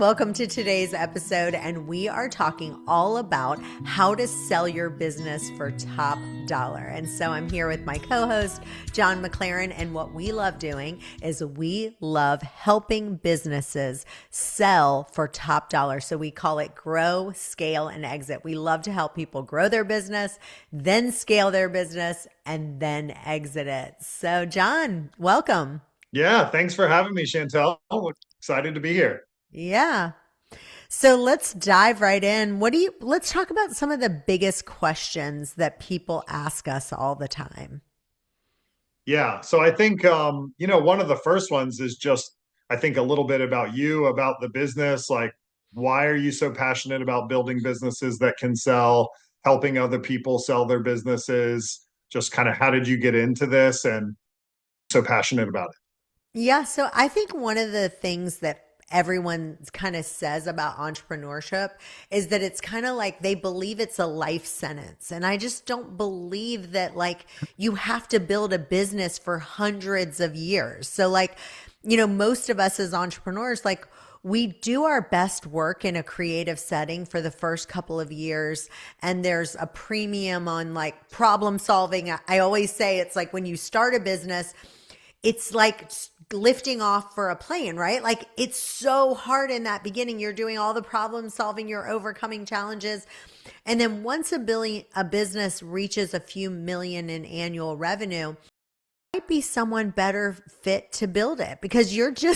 Welcome to today's episode, and we are talking all about how to sell your business for top dollar. And so I'm here with my co-host, John McLaren, and what we love doing is we love helping businesses sell for top dollar. So we call it grow, scale, and exit. We love to help people grow their business, then scale their business, and then exit it. So John, welcome. Yeah, thanks for having me, Chantel. Excited to be here. Yeah. So let's dive right in. Let's talk about some of the biggest questions that people ask us all the time. Yeah, so I think one of the first ones is just I think a little bit about you, about the business, like why are you so passionate about building businesses that can sell, helping other people sell their businesses? Just kind of how did you get into this and so passionate about it? Yeah, so I think one of the things that everyone kind of says about entrepreneurship is that it's kind of like they believe it's a life sentence. And I just don't believe that like you have to build a business for hundreds of years. So like, most of us as entrepreneurs, like we do our best work in a creative setting for the first couple of years. And there's a premium on like problem solving. I always say it's like when you start a business, it's like lifting off for a plane, right? Like it's so hard in that beginning. You're doing all the problem solving, you're overcoming challenges. And then once a business reaches a few million in annual revenue, might be someone better fit to build it because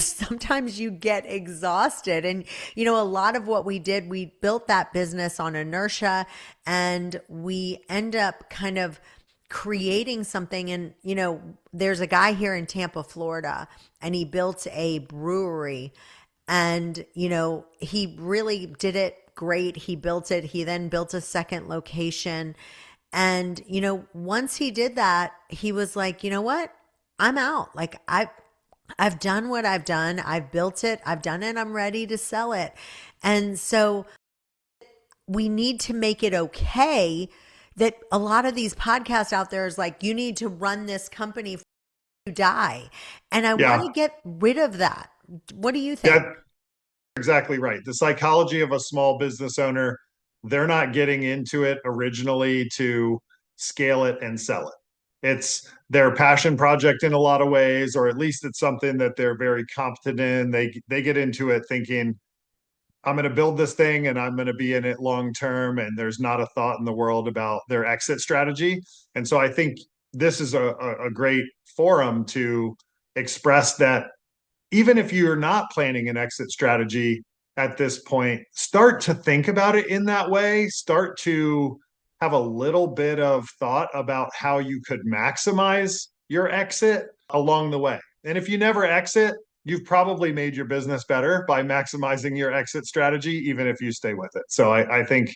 sometimes you get exhausted. And, a lot of what we did, we built that business on inertia and we end up kind of creating something. And, there's a guy here in Tampa, Florida, and he built a brewery and, he really did it great. He built it. He then built a second location. And, once he did that, he was like, you know what? I'm out. Like I've done what I've done. I've built it. I've done it. I'm ready to sell it. And so we need to make it okay that a lot of these podcasts out there is like, you need to run this company before you die. And I want Yeah, to get rid of that. What do you think? yeah, exactly right. The psychology of a small business owner, they're not getting into it originally to scale it and sell it. It's their passion project in a lot of ways, or at least it's something that they're very competent in. They get into it thinking, I'm going to build this thing and I'm going to be in it long term. And there's not a thought in the world about their exit strategy. And so I think this is a great forum to express that even if you're not planning an exit strategy at this point, start to think about it in that way. Start to have a little bit of thought about how you could maximize your exit along the way. And if you never exit, you've probably made your business better by maximizing your exit strategy, even if you stay with it. So I think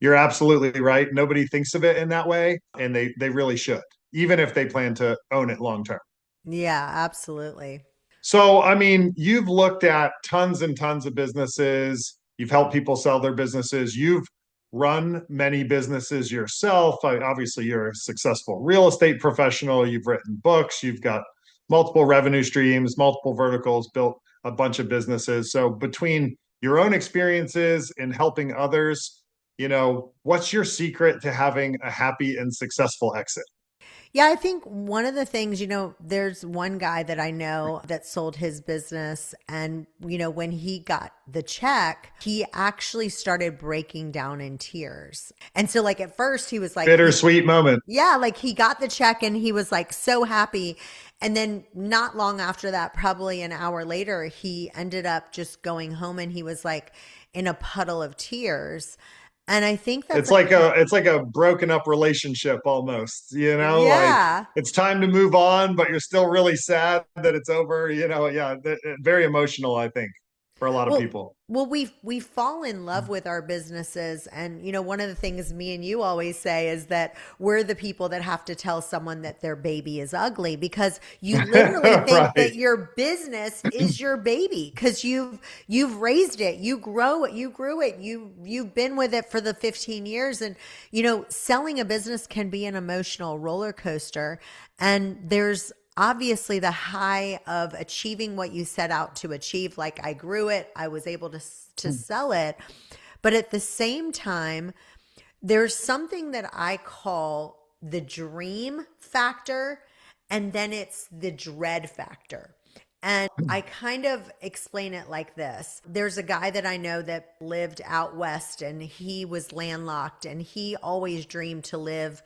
you're absolutely right. Nobody thinks of it in that way, and they really should, even if they plan to own it long term. Yeah, absolutely. So, I mean, you've looked at tons and tons of businesses. You've helped people sell their businesses. You've run many businesses yourself. Obviously, you're a successful real estate professional. You've written books. You've got multiple revenue streams, multiple verticals, built a bunch of businesses. So, between your own experiences and helping others, what's your secret to having a happy and successful exit? Yeah, I think one of the things, there's one guy that I know that sold his business. And, when he got the check, he actually started breaking down in tears. And so, like, at first, he was like, Bittersweet moment. yeah, like he got the check and he was like so happy. And then, not long after that, probably an hour later, he ended up just going home and he was like in a puddle of tears. And I think that's It's like a broken up relationship almost, like yeah. it's time to move on, but you're still really sad that it's over, yeah, very emotional, I think, for a lot of Well, people. well, we fall in love with our businesses, and one of the things me and you always say is that we're the people that have to tell someone that their baby is ugly because you literally think Right. that your business is your baby because you've raised it, you grew it, you've been with it for the 15 years, and selling a business can be an emotional roller coaster, and there's obviously the high of achieving what you set out to achieve. Like I grew it, I was able to sell it. But at the same time, there's something that I call the dream factor, and then it's the dread factor. And I kind of explain it like this. There's a guy that I know that lived out west and he was landlocked and he always dreamed to live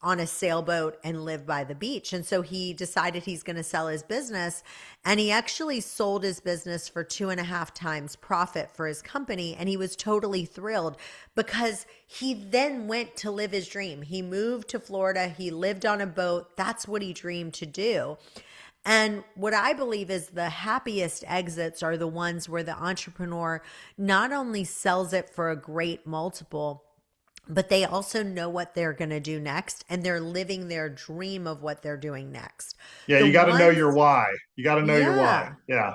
on a sailboat and live by the beach. And so he decided he's going to sell his business. And he actually sold his business for 2.5 times profit for his company. And he was totally thrilled because he then went to live his dream. He moved to Florida. He lived on a boat. That's what he dreamed to do. And what I believe is the happiest exits are the ones where the entrepreneur not only sells it for a great multiple, but they also know what they're going to do next and they're living their dream of what they're doing next. Yeah, The you got to know ones, your why. You got to know your why. yeah. Yeah.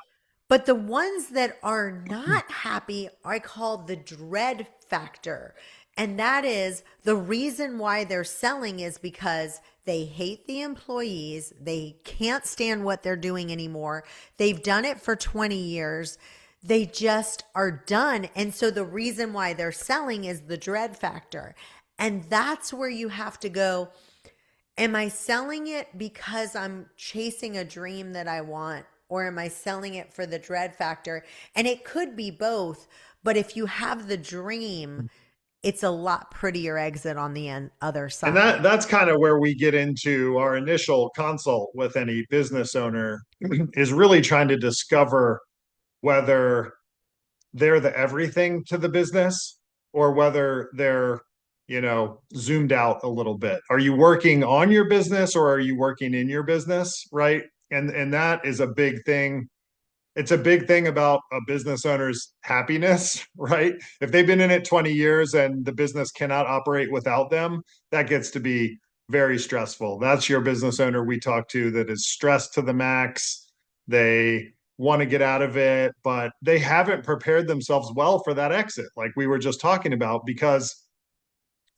But the ones that are not happy, I call the dread factor. And that is the reason why they're selling is because they hate the employees. They can't stand what they're doing anymore. They've done it for 20 years. They just are done. And so the reason why they're selling is the dread factor. And that's where you have to go, am I selling it because I'm chasing a dream that I want? Or am I selling it for the dread factor? And it could be both. But if you have the dream, it's a lot prettier exit on the other And side. that's kind of where we get into our initial consult with any business owner is really trying to discover whether they're the everything to the business or whether they're, zoomed out a little bit. Are you working on your business or are you working in your business, right? And that is a big thing. It's a big thing about a business owner's happiness, right? If they've been in it 20 years and the business cannot operate without them, that gets to be very stressful. That's your business owner we talk to that is stressed to the max. They want to get out of it, but they haven't prepared themselves well for that exit, like we were just talking about, because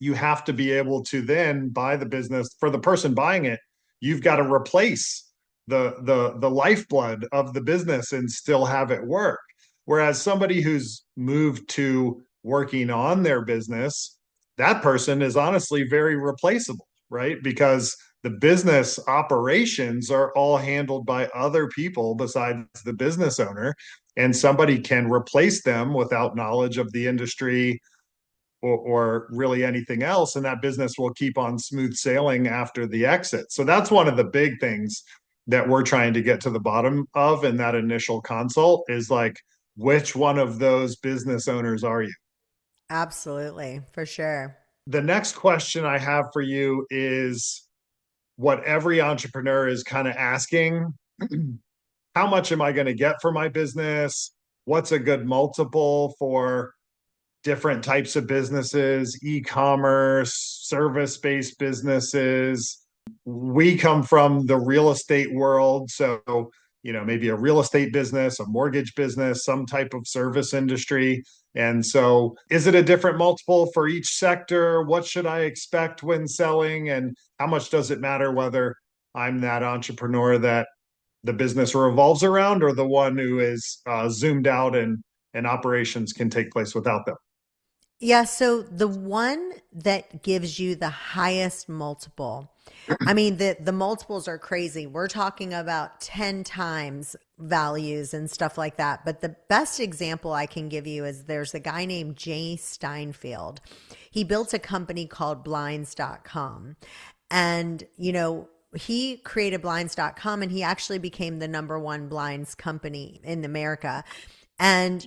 you have to be able to then buy the business for the person buying it. You've got to replace the lifeblood of the business and still have it work. Whereas somebody who's moved to working on their business, that person is honestly very replaceable, right? Because the business operations are all handled by other people besides the business owner, and somebody can replace them without knowledge of the industry or really anything else, and that business will keep on smooth sailing after the exit. So that's one of the big things that we're trying to get to the bottom of in that initial consult is like, which one of those business owners are you? Absolutely, for sure. The next question I have for you is what every entrepreneur is kind of asking. How much am I going to get for my business? What's a good multiple for different types of businesses, e-commerce, service-based businesses? We come from the real estate world, so maybe a real estate business, a mortgage business, some type of service industry. And so is it a different multiple for each sector? What should I expect when selling? And how much does it matter whether I'm that entrepreneur that the business revolves around or the one who is zoomed out and operations can take place without them? Yeah, so the one that gives you the highest multiple, I mean, the multiples are crazy. We're talking about 10 times values and stuff like that. But the best example I can give you is there's a guy named Jay Steinfeld. He built a company called blinds.com. And, he created blinds.com and he actually became the number one blinds company in America. And,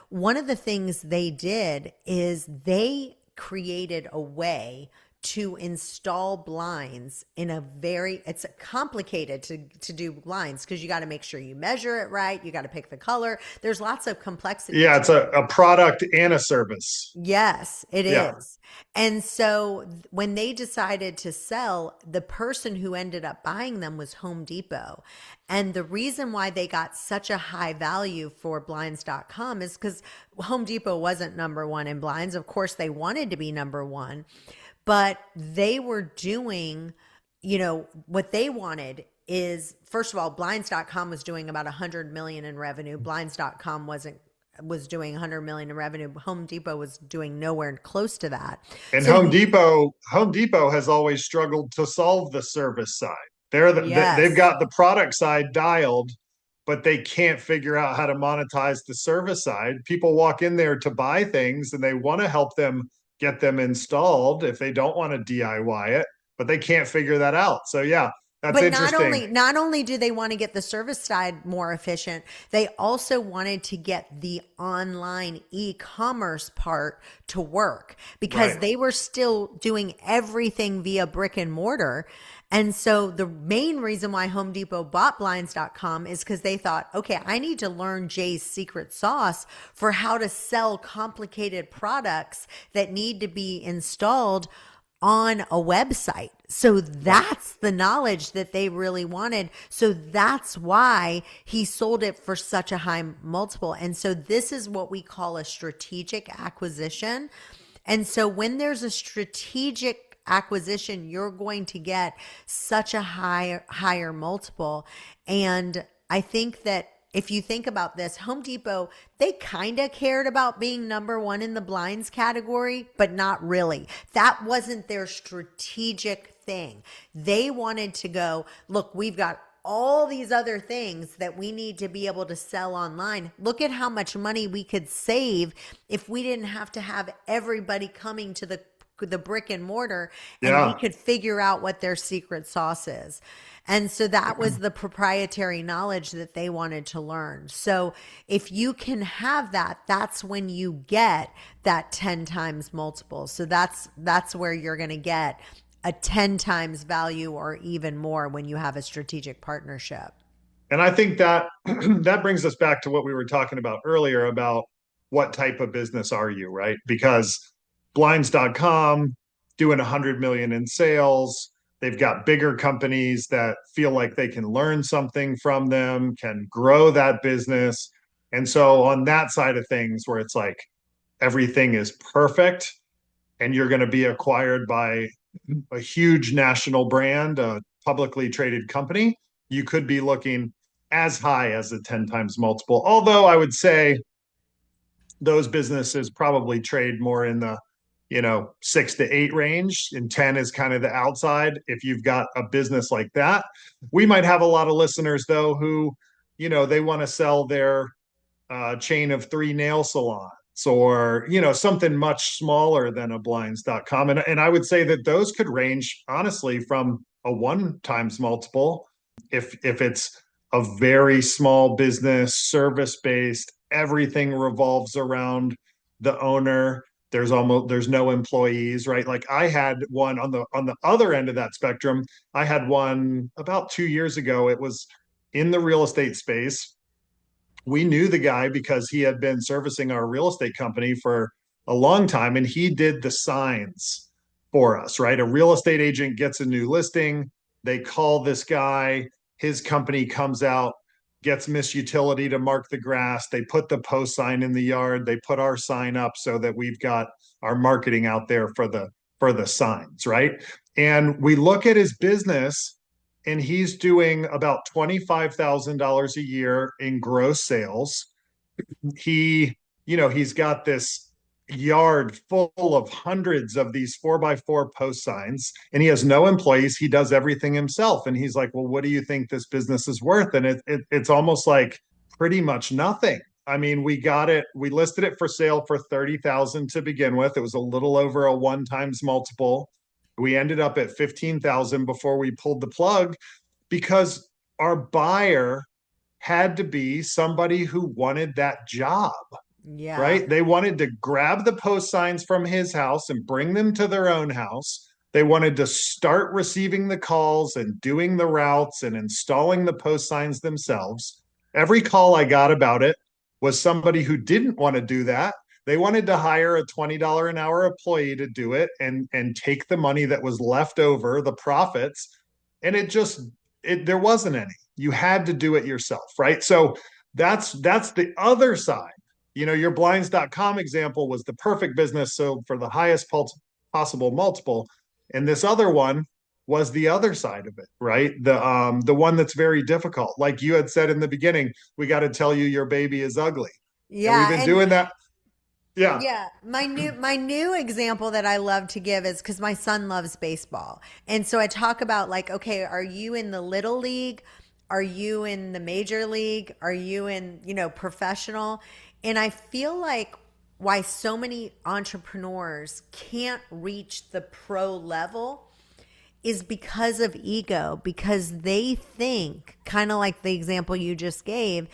one of the things they did is they created a way to install blinds in it's complicated to do blinds because you got to make sure you measure it right. You got to pick the color. There's lots of complexity Yeah, to it's it. a product and a service. Yes, it Yeah. is. And so when they decided to sell, the person who ended up buying them was Home Depot. And the reason why they got such a high value for blinds.com is because Home Depot wasn't number one in blinds. Of course, they wanted to be number one, but they were doing, what they wanted is, first of all, blinds.com was doing about 100 million in revenue. Blinds.com was doing 100 million in revenue. Home Depot was doing nowhere close to that. And So Home Depot has always struggled to solve the service side. They've yes. got the product side dialed, but they can't figure out how to monetize the service side. People walk in there to buy things and they want to help them get them installed if they don't want to DIY it, but they can't figure that out. So yeah, that's But interesting. not only do they want to get the service side more efficient, they also wanted to get the online e-commerce part to work because Right. they were still doing everything via brick and mortar. And so the main reason why Home Depot bought blinds.com is because they thought, okay, I need to learn Jay's secret sauce for how to sell complicated products that need to be installed on a website. So that's the knowledge that they really wanted. So that's why he sold it for such a high multiple. And so this is what we call a strategic acquisition. And so when there's a strategic acquisition, you're going to get such a higher multiple. And I think that if you think about this, Home Depot, they kind of cared about being number one in the blinds category, but not really. That wasn't their strategic thing. They wanted to go, look, we've got all these other things that we need to be able to sell online. Look at how much money we could save if we didn't have to have everybody coming to the brick and mortar, and we Yeah. could figure out what their secret sauce is. And so that was the proprietary knowledge that they wanted to learn. So if you can have that, that's when you get that 10 times multiple. So that's where you're going to get a 10 times value or even more when you have a strategic partnership. And I think that that brings us back to what we were talking about earlier about what type of business are you, right? Because blinds.com doing 100 million in sales, they've got bigger companies that feel like they can learn something from them, can grow that business. And so on that side of things where it's like everything is perfect and you're going to be acquired by a huge national brand, a publicly traded company, you could be looking as high as a 10 times multiple. Although I would say those businesses probably trade more in the 6 to 8 range, and 10 is kind of the outside. If you've got a business like that, we might have a lot of listeners though who they want to sell their chain of 3 nail salons or something much smaller than a blinds.com, and I would say that those could range honestly from a 1 times multiple if it's a very small business, service based, everything revolves around the owner. There's no employees, right? Like I had one on the other end of that spectrum. I had one about 2 years ago. It was in the real estate space. We knew the guy because he had been servicing our real estate company for a long time, and he did the signs for us, right? A real estate agent gets a new listing, they call this guy, his company comes out, gets Miss Utility to mark the grass, they put the post sign in the yard, they put our sign up so that we've got our marketing out there for the signs, right? And we look at his business, and he's doing about $25,000 a year in gross sales. He's got this yard full of hundreds of these 4x4 post signs, and he has no employees. He does everything himself. And he's like, well, what do you think this business is worth? And it's almost like pretty much nothing. I mean, we listed it for sale for 30,000 to begin with. It was a little over a 1 times multiple. We ended up at 15,000 before we pulled the plug because our buyer had to be somebody who wanted that job, Yeah. right? They wanted to grab the post signs from his house and bring them to their own house. They wanted to start receiving the calls and doing the routes and installing the post signs themselves. Every call I got about it was somebody who didn't want to do that. They wanted to hire a $20 an hour employee to do it and take the money that was left over, the profits, and there wasn't any. You had to do it yourself, right? So that's the other side. Your blinds.com example was the perfect business, so for the highest possible multiple. And this other one was the other side of it, right? The one that's very difficult. Like you had said in the beginning, we got to tell you your baby is ugly. And we've Yeah, been and doing that. Yeah. yeah, my new example that I love to give is because my son loves baseball. And so I talk about like, okay, are you in the little league? Are you in the major league? Are you in, professional? And I feel like why so many entrepreneurs can't reach the pro level is because of ego, because they think, kind of like the example you just gave,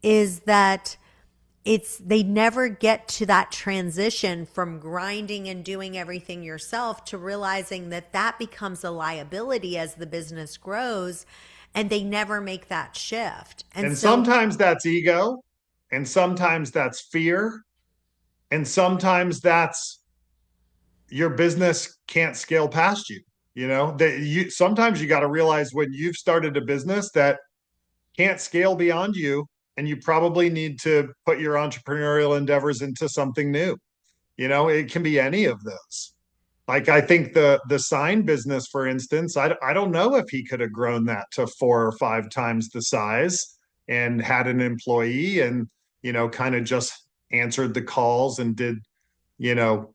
is that they never get to that transition from grinding and doing everything yourself to realizing that that becomes a liability as the business grows, and they never make that shift. And And so sometimes that's ego, and sometimes that's fear, and sometimes that's your business can't scale past you. You know, that you sometimes you got to realize when you've started a business that can't scale beyond you, and you probably need to put your entrepreneurial endeavors into something new. You know, it can be any of those. Like I think the sign business, for instance, I don't know if he could have grown that to 4 or 5 times the size and had an employee and kind of just answered the calls and did you know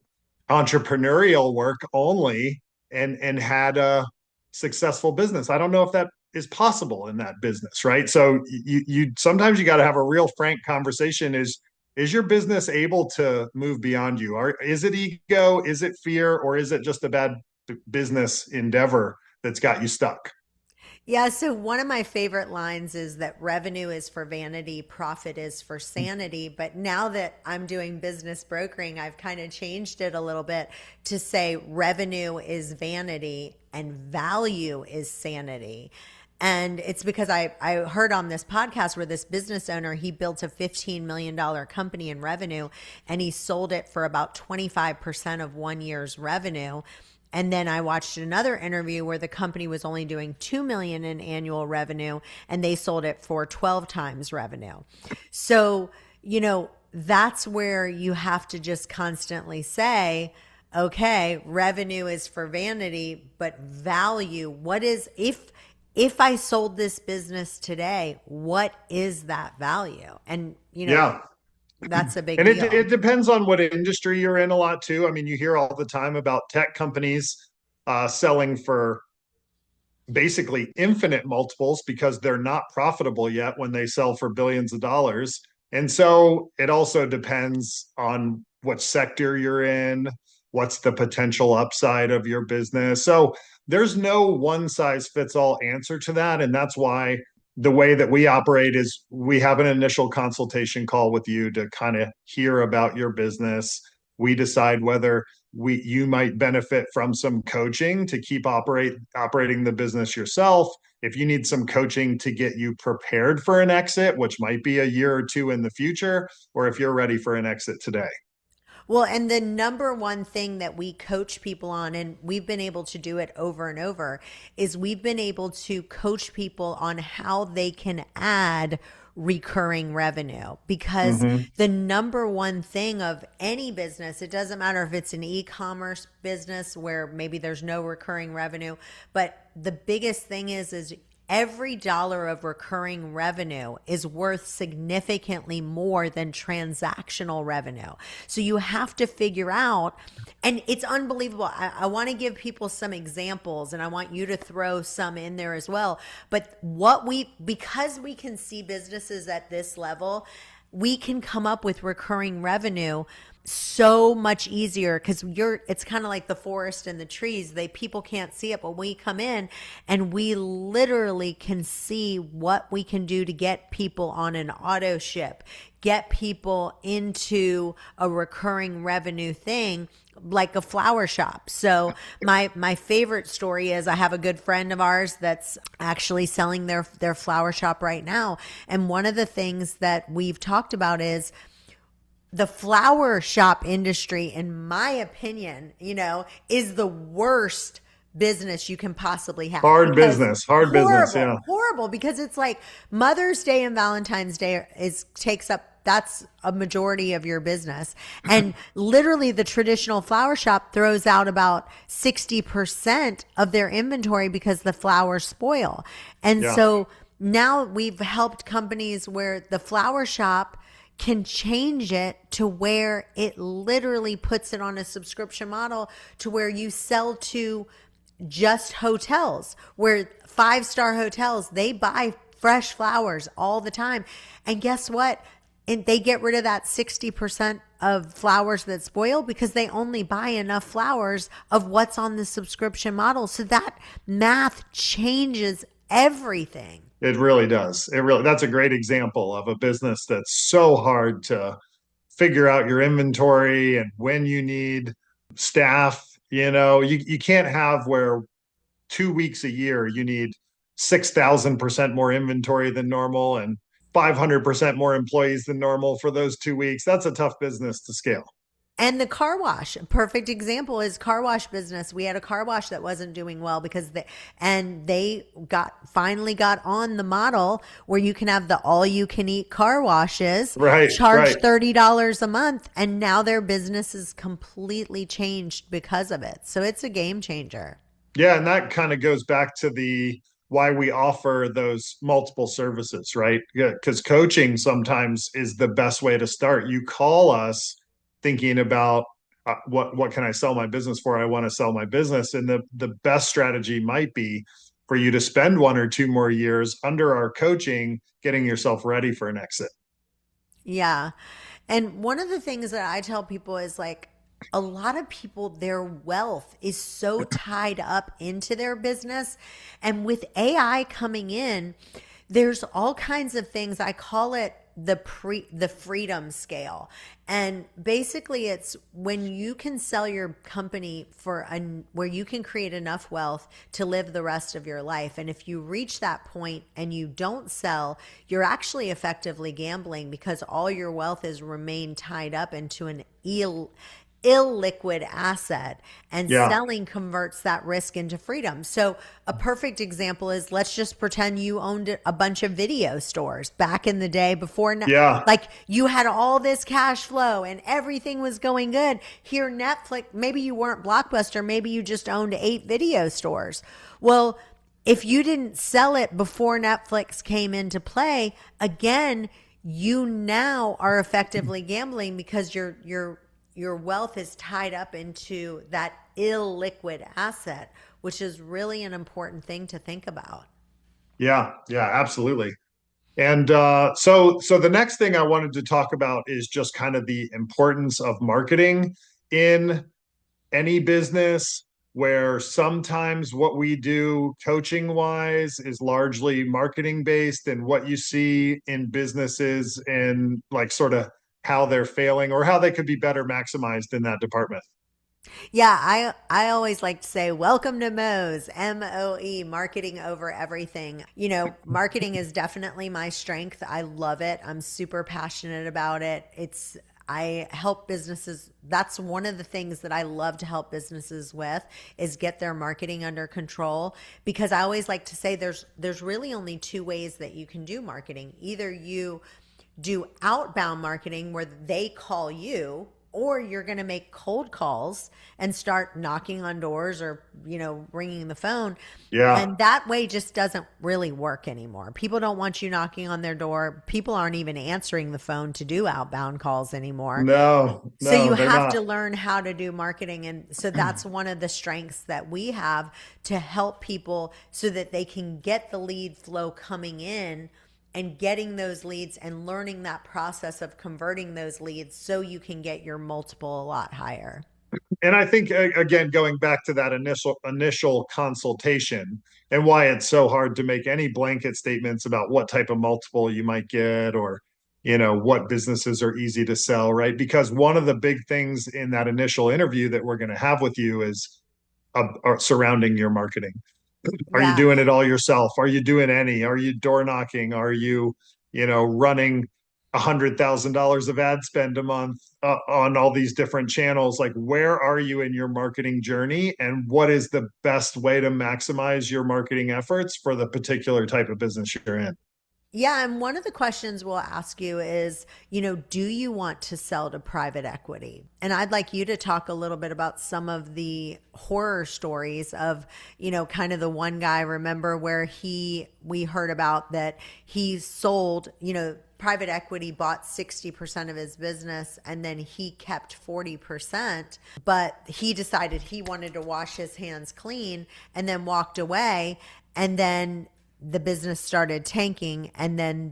entrepreneurial work only and had a successful business. I don't know if that is possible in that business, right? So you sometimes you got to have a real frank conversation. Is your business able to move beyond you? Or is it ego? Is it fear? Or is it just a bad business endeavor that's got you stuck? yeah, so one of my favorite lines is that revenue is for vanity, profit is for sanity. But now that I'm doing business brokering, I've kind of changed it a little bit to say revenue is vanity and value is sanity. And it's because I heard on this podcast where this business owner, he built a $15 million company in revenue and he sold it for about 25% of 1 year's revenue. And then I watched another interview where the company was only doing 2 million in annual revenue and they sold it for 12 times revenue. So, that's where you have to just constantly say, okay, revenue is for vanity, but value, what is if I sold this business today, what is that value? And, Yeah. that's a big And it deal. it depends on what industry you're in a lot too. I mean, you hear all the time about tech companies selling for basically infinite multiples because they're not profitable yet when they sell for billions of dollars. And so it also depends on what sector you're in, what's the potential upside of your business. So there's no one size fits all answer to that. And that's why the way that we operate is we have an initial consultation call with you to kind of hear about your business. We decide whether you might benefit from some coaching to keep operating the business yourself. If you need some coaching to get you prepared for an exit, which might be a year or two in the future, or if you're ready for an exit today. Well, and the number one thing that we coach people on, and we've been able to do it over and over, is we've been able to coach people on how they can add recurring revenue. Because Mm-hmm. the number one thing of any business, it doesn't matter if it's an e-commerce business where maybe there's no recurring revenue, but the biggest thing is every dollar of recurring revenue is worth significantly more than transactional revenue. So you have to figure out, and it's unbelievable. I want to give people some examples and I want you to throw some in there as well. But because we can see businesses at this level, we can come up with recurring revenue so much easier because it's kind of like the forest and the trees. People can't see it, but we come in and we literally can see what we can do to get people on an auto ship, get people into a recurring revenue thing like a flower shop. So my favorite story is I have a good friend of ours that's actually selling their flower shop right now. And one of the things that we've talked about is the flower shop industry, in my opinion, is the worst business you can possibly have. Because Hard business. Yeah. horrible, because it's like Mother's Day and Valentine's Day takes up that's a majority of your business. And literally the traditional flower shop throws out about 60% of their inventory because the flowers spoil. And Yeah. so now we've helped companies where the flower shop can change it to where it literally puts it on a subscription model to where you sell to just hotels, where 5-star hotels, they buy fresh flowers all the time. And guess what? And they get rid of that 60% of flowers that spoil because they only buy enough flowers of what's on the subscription model. So that math changes everything. It really does. That's a great example of a business that's so hard to figure out your inventory and when you need staff. You can't have where 2 weeks a year you need 6,000% more inventory than normal and 500% more employees than normal for those 2 weeks. That's a tough business to scale. And the car wash, a perfect example is car wash business. We had a car wash that wasn't doing well because they finally got on the model where you can have the all you can eat car washes, Right, charge right. $30 a month, and now their business is completely changed because of it. So it's a game changer. Yeah, and that kind of goes back to the why we offer those multiple services, right? Yeah, because coaching sometimes is the best way to start. You call us thinking about what can I sell my business for? I want to sell my business, and the best strategy might be for you to spend 1 or 2 more years under our coaching, getting yourself ready for an exit. Yeah. And one of the things that I tell people is like, a lot of people, their wealth is so tied up into their business. And with AI coming in, there's all kinds of things. I call it the freedom scale. And basically it's when you can sell your company where you can create enough wealth to live the rest of your life. And if you reach that point and you don't sell, you're actually effectively gambling because all your wealth is remained tied up into an illiquid asset, and Yeah, selling converts that risk into freedom. So a perfect example is, let's just pretend you owned a bunch of video stores back in the day before yeah, like you had all this cash flow and everything was going good. Here Netflix, maybe you weren't Blockbuster, maybe you just owned 8 video stores. Well, if you didn't sell it before Netflix came into play, again, you now are effectively gambling because your wealth is tied up into that illiquid asset, which is really an important thing to think about. yeah, absolutely. And so the next thing I wanted to talk about is just kind of the importance of marketing in any business, where sometimes what we do coaching wise is largely marketing based, and what you see in businesses and like sort of how they're failing or how they could be better maximized in that department. Yeah, I always like to say, welcome to Moe's, MOE, marketing over everything. Marketing is definitely my strength. I love it. I'm super passionate about it. I help businesses. That's one of the things that I love to help businesses with, is get their marketing under control, because I always like to say there's really only 2 ways that you can do marketing. Either you do outbound marketing where they call you, or you're going to make cold calls and start knocking on doors or, ringing the phone. Yeah. And that way just doesn't really work anymore. People don't want you knocking on their door. People aren't even answering the phone to do outbound calls anymore. No, So no, you they're have not. to learn how to do marketing. And so that's one of the strengths that we have to help people so that they can get the lead flow coming in and getting those leads and learning that process of converting those leads so you can get your multiple a lot higher. And I think again, going back to that initial consultation and why it's so hard to make any blanket statements about what type of multiple you might get, or what businesses are easy to sell, right? Because one of the big things in that initial interview that we're going to have with you is surrounding your marketing. Are you Yeah. doing it all yourself? Are you doing any? Are you door knocking? Are you, running $100,000 of ad spend a month on all these different channels? Like, where are you in your marketing journey, and what is the best way to maximize your marketing efforts for the particular type of business you're in? Yeah, and one of the questions we'll ask you is, do you want to sell to private equity? And I'd like you to talk a little bit about some of the horror stories of, kind of the one guy, remember where we heard about that he sold, private equity bought 60% of his business and then he kept 40%, but he decided he wanted to wash his hands clean and then walked away. And then the business started tanking and then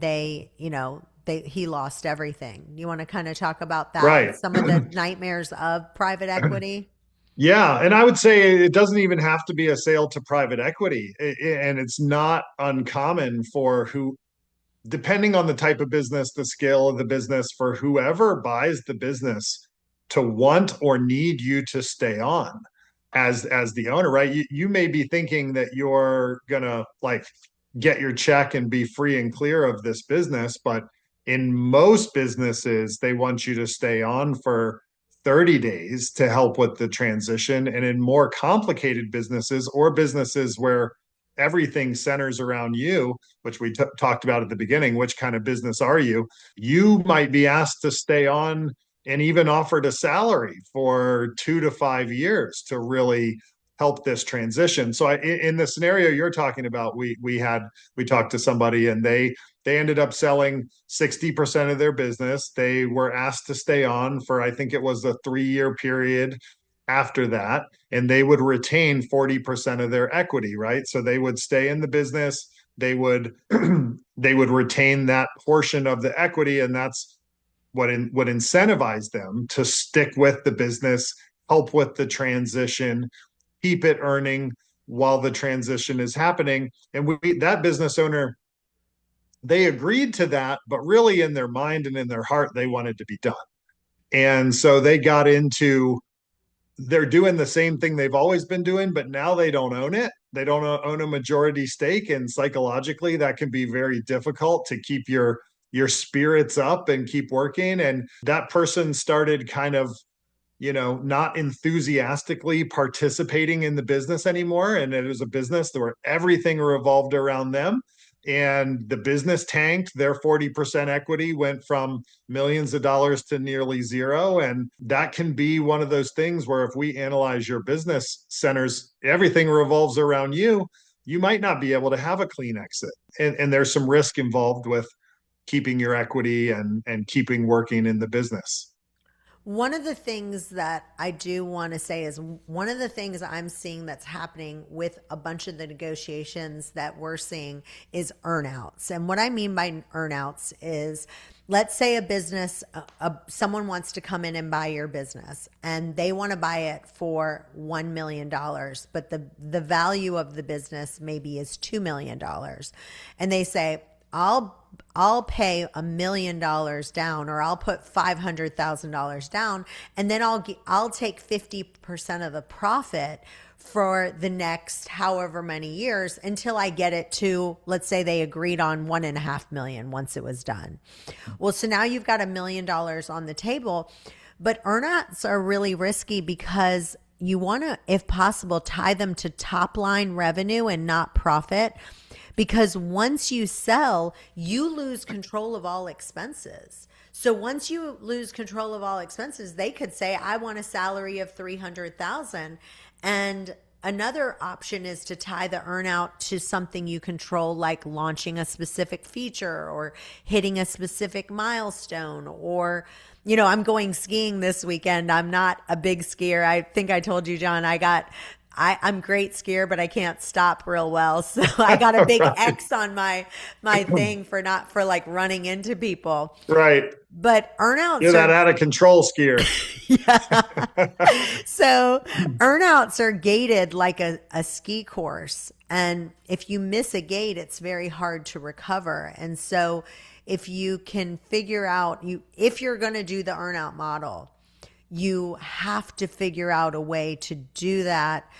he lost everything. You want to kind of talk about that and Right. some of the nightmares of private equity? Yeah, and I would say it doesn't even have to be a sale to private equity. And it's not uncommon for who, depending on the type of business, the scale of the business, for whoever buys the business to want or need you to stay on as the owner, right? You may be thinking that you're gonna like get your check and be free and clear of this business, but in most businesses, they want you to stay on for 30 days to help with the transition. And in more complicated businesses or businesses where everything centers around you, which we talked about at the beginning, which kind of business are you? You might be asked to stay on and even offered a salary for 2 to 5 years to really help this transition. So in the scenario you're talking about, we talked to somebody and they ended up selling 60% of their business. They were asked to stay on for, I think it was a 3 year period after that, and they would retain 40% of their equity, right? So they would stay in the business, they would they would retain that portion of the equity, and that's what incentivized them to stick with the business, help with the transition, keep it earning while the transition is happening. And that business owner, they agreed to that, but really in their mind and in their heart, they wanted to be done. And so they got into, they're doing the same thing they've always been doing, but now they don't own it. They don't own a majority stake. And psychologically, that can be very difficult to keep your spirits up and keep working. And that person started kind of, not enthusiastically participating in the business anymore. And it was a business where everything revolved around them. And the business tanked. Their 40% equity went from millions of dollars to nearly zero. And that can be one of those things where if we analyze your business centers, everything revolves around you. You might not be able to have a clean exit. And there's some risk involved with keeping your equity and keeping working in the business. One of the things that I do want to say is one of the things I'm seeing that's happening with a bunch of the negotiations that we're seeing is earnouts. And what I mean by earnouts is, let's say a business, someone wants to come in and buy your business and they want to buy it for $1 million, but the value of the business maybe is $2 million. And they say, I'll pay $1 million down, or I'll put $500,000 down, and then I'll take 50% of the profit for the next however many years until I get it to, let's say they agreed on 1.5 million once it was done. Well, so now you've got $1 million on the table, but earnouts are really risky because you want to, if possible, tie them to top line revenue and not profit. Because once you sell, you lose control of all expenses. So once you lose control of all expenses, they could say, I want a salary of 300,000. And another option is to tie the earnout to something you control, like launching a specific feature or hitting a specific milestone, or I'm going skiing this weekend. I'm not a big skier. I think I told you, John, I'm great skier, but I can't stop real well. So I got a big Right. X on my thing for like running into people. Right. But You're earnouts that are out of control skier. yeah. So earnouts are gated like a ski course. And if you miss a gate, it's very hard to recover. And so if you can figure out if you're going to do the earnout model, you have to figure out a way to do that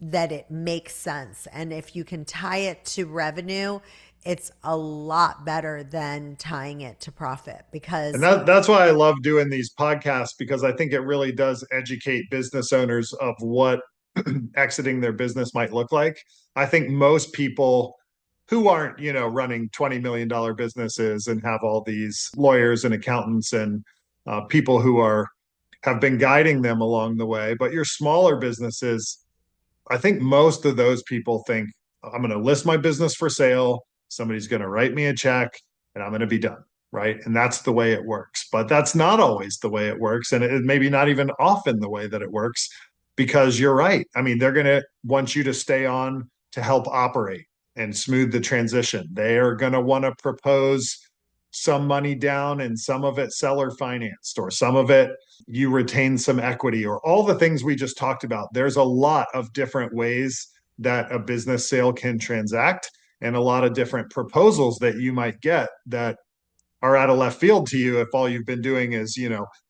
that it makes sense. And if you can tie it to revenue, it's a lot better than tying it to profit And because that's why I love doing these podcasts, because I think it really does educate business owners of what exiting their business might look like. I think most people who aren't, running $20 million businesses and have all these lawyers and accountants and people who have been guiding them along the way. But your smaller businesses, I think most of those people think, I'm going to list my business for sale. Somebody's going to write me a check and I'm going to be done. Right. And that's the way it works. But that's not always the way it works. And it maybe not even often the way that it works, because you're right. I mean, they're going to want you to stay on to help operate and smooth the transition. They are going to want to propose some money down and some of it seller financed, or some of it you retain some equity, or all the things we just talked about. There's a lot of different ways that a business sale can transact, and a lot of different proposals that you might get that are out of left field to you if all you've been doing is,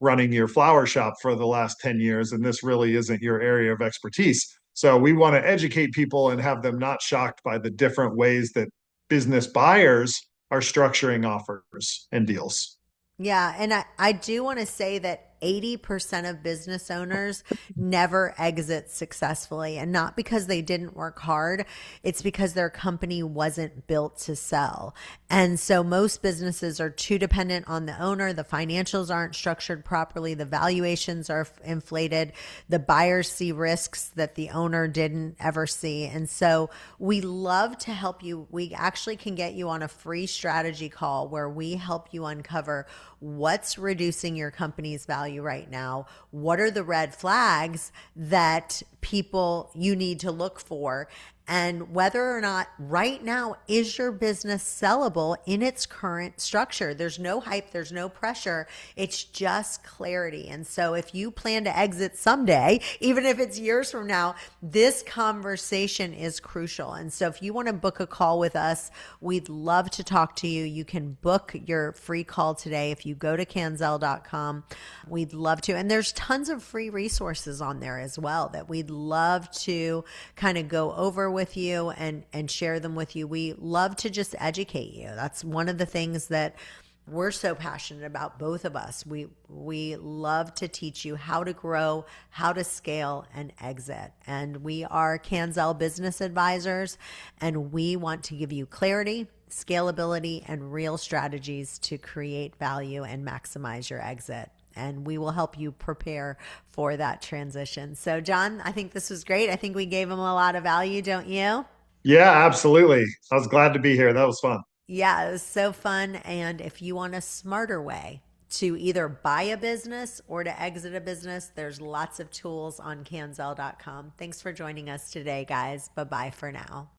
running your flower shop for the last 10 years and this really isn't your area of expertise. So we want to educate people and have them not shocked by the different ways that business buyers are structuring offers and deals. Yeah, and I do want to say that 80% of business owners never exit successfully, and not because they didn't work hard. It's because their company wasn't built to sell. And so most businesses are too dependent on the owner. The financials aren't structured properly. The valuations are inflated. The buyers see risks that the owner didn't ever see. And so we love to help you. We actually can get you on a free strategy call where we help you uncover what's reducing your company's value right now. What are the red flags that you need to look for? And whether or not right now is your business sellable in its current structure. There's no hype, there's no pressure. It's just clarity. And so if you plan to exit someday, even if it's years from now, this conversation is crucial. And so if you want to book a call with us, we'd love to talk to you. You can book your free call today if you go to canzell.com. We'd love to. And there's tons of free resources on there as well that we'd love to kind of go over with you and share them with you. We love to just educate you. That's one of the things that we're so passionate about, both of us. We love to teach you how to grow, how to scale and exit. And we are Canzell Business Advisors, and we want to give you clarity, scalability, and real strategies to create value and maximize your exit. And we will help you prepare for that transition. So, John, I think this was great. I think we gave them a lot of value, don't you? Yeah, absolutely. I was glad to be here. That was fun. Yeah, it was so fun. And if you want a smarter way to either buy a business or to exit a business, there's lots of tools on canzell.com. Thanks for joining us today, guys. Bye bye for now.